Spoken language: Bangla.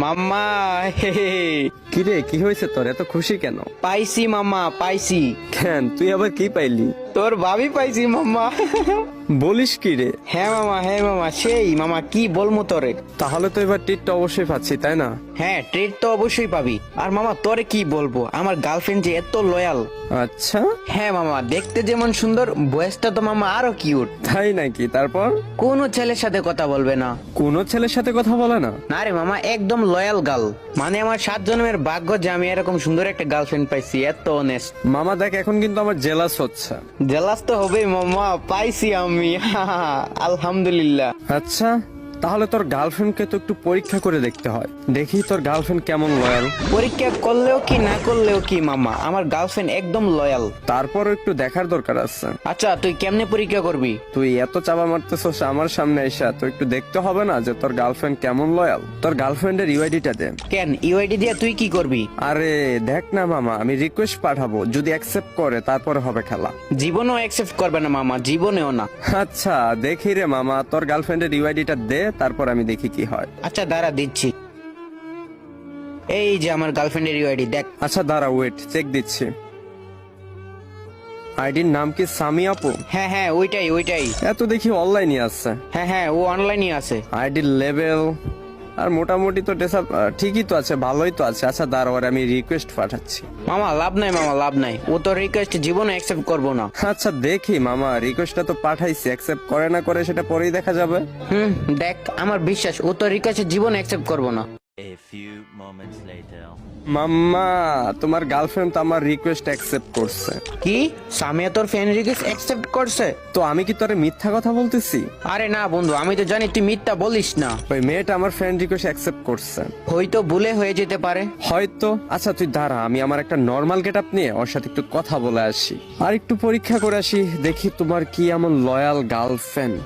মাম্মা হে হে। কিরে, কি হয়েছে তোর? এত খুশি কেন? পাইছি মাম্মা পাইছি। কেন, তুই আবার কি পাইলি? তোর ভাবি পাইছি মাম্মা। বলিস কি রে? হ্যাঁ মামা সেই মামা কি বলবো তোরে। তাহলে তো এবার টিটটা অবশ্যই পাচ্ছি, তাই না? হ্যাঁ ট্রিট তো অবশ্যই পাবি। আর মামা তোরে কি বলবো, আমার গার্লফ্রেন্ড যে এত লয়াল। আচ্ছা, হ্যাঁ মামা, দেখতে যেমন সুন্দর, বয়সটা তো মামা আরো কিউট। তাই নাকি? তারপর কোনো ছেলের সাথে কথা বলবে না। কোনো ছেলের সাথে কথা বলে না? না রে মামা, একদম লয়াল গার্ল। মানে আমার 7 জন্মের ভাগ্য যে আমি এরকম সুন্দর একটা গার্লফ্রেন্ড পাইছি, এত অনেস্ট। মামা দেখ, এখন কিন্তু আমার জেলাস হচ্ছে। জেলাস তো হবেই মামা, পাইছি আমি। আলহামদুলিল্লাহ। আচ্ছা, তাহলে তোর গার্লফ্রেন্ডকে তো একটু পরীক্ষা করে দেখতে হয়, দেখি তোর গার্লফ্রেন্ড কেমন লয়াল। পরীক্ষা করলেও কি না করলেও কি মামা, আমার গার্লফ্রেন্ড একদম লয়াল। তারপরও একটু দেখার দরকার আছে। আচ্ছা তুই কেমনে পরীক্ষা করবি? তুই এত চাপা মারতেছস আমার সামনে এসে, তো একটু দেখতে হবে না যে তোর গার্লফ্রেন্ড কেমন লয়াল? তোর গার্লফ্রেন্ডের ইউআইডিটা দে। কেন ইউআইডি দিয়ে তুই কি করবি? আরে দেখ না মামা, আমি রিকোয়েস্ট পাঠাবো, যদি অ্যাকসেপ্ট করে তারপরে হবে খেলা। জীবনেও অ্যাকসেপ্ট করবে না মামা, জীবনেও না। আচ্ছা দেখি রে মামা, তোর গার্লফ্রেন্ডের ইউআইডিটা দে, তারপর আমি দেখি কি হয়। আচ্ছা দাঁড়া দিচ্ছি। এই যে আমার গার্লফ্রেন্ডের ইউআইডি দেখ। আচ্ছা দাঁড়া, ওয়েট, চেক দিচ্ছি। আইডির নাম কি সামি আপু? হ্যাঁ ওইটাই। এত দেখি অনলাইনই আছে। হ্যাঁ ও অনলাইনই আছে। আইডির লেভেল আর মোটামুটি তো ডেসা ঠিকই তো আছে, ভালোই তো আছে। আচ্ছা দাঁড়া, ওর আমি রিকোয়েস্ট পাঠাচ্ছি। মামা লাভ নাই, ও তো রিকোয়েস্ট জীবনে অ্যাকসেপ্ট করবো না। আচ্ছা দেখি মামা, রিকোয়েস্টটা তো পাঠাইছি, অ্যাকসেপ্ট করে না করে সেটা পরেই দেখা যাবে। দেখ আমার বিশ্বাস, ও তো রিকোয়েস্ট জীবনে অ্যাকসেপ্ট করবো না। A few moments later. মাম্মা, তোমার গার্লফ্রেন্ড তো আমার রিকোয়েস্ট অ্যাকসেপ্ট করছে। কি সামিয়া তোর ফ্রেন্ড রিকোয়েস্ট অ্যাকসেপ্ট করছে? তো আমি কি তোরে মিথ্যা কথা বলতেছি? আরে না বন্ধু, আমি তো জানি তুই মিথ্যা বলিস না। ওই মেয়েটা আমার ফ্রেন্ড রিকোয়েস্ট অ্যাকসেপ্ট করছে। হয়তো ভুলে হয়ে যেতে পারে। হয়তো। আচ্ছা তুই দাঁড়া, আমি আমার একটা নর্মাল গেট আপ নিয়ে ওর সাথে একটু কথা বলে আসি, আর একটু পরীক্ষা করে আসি, দেখি তোমার কি এমন লয়াল গার্লফ্রেন্ড।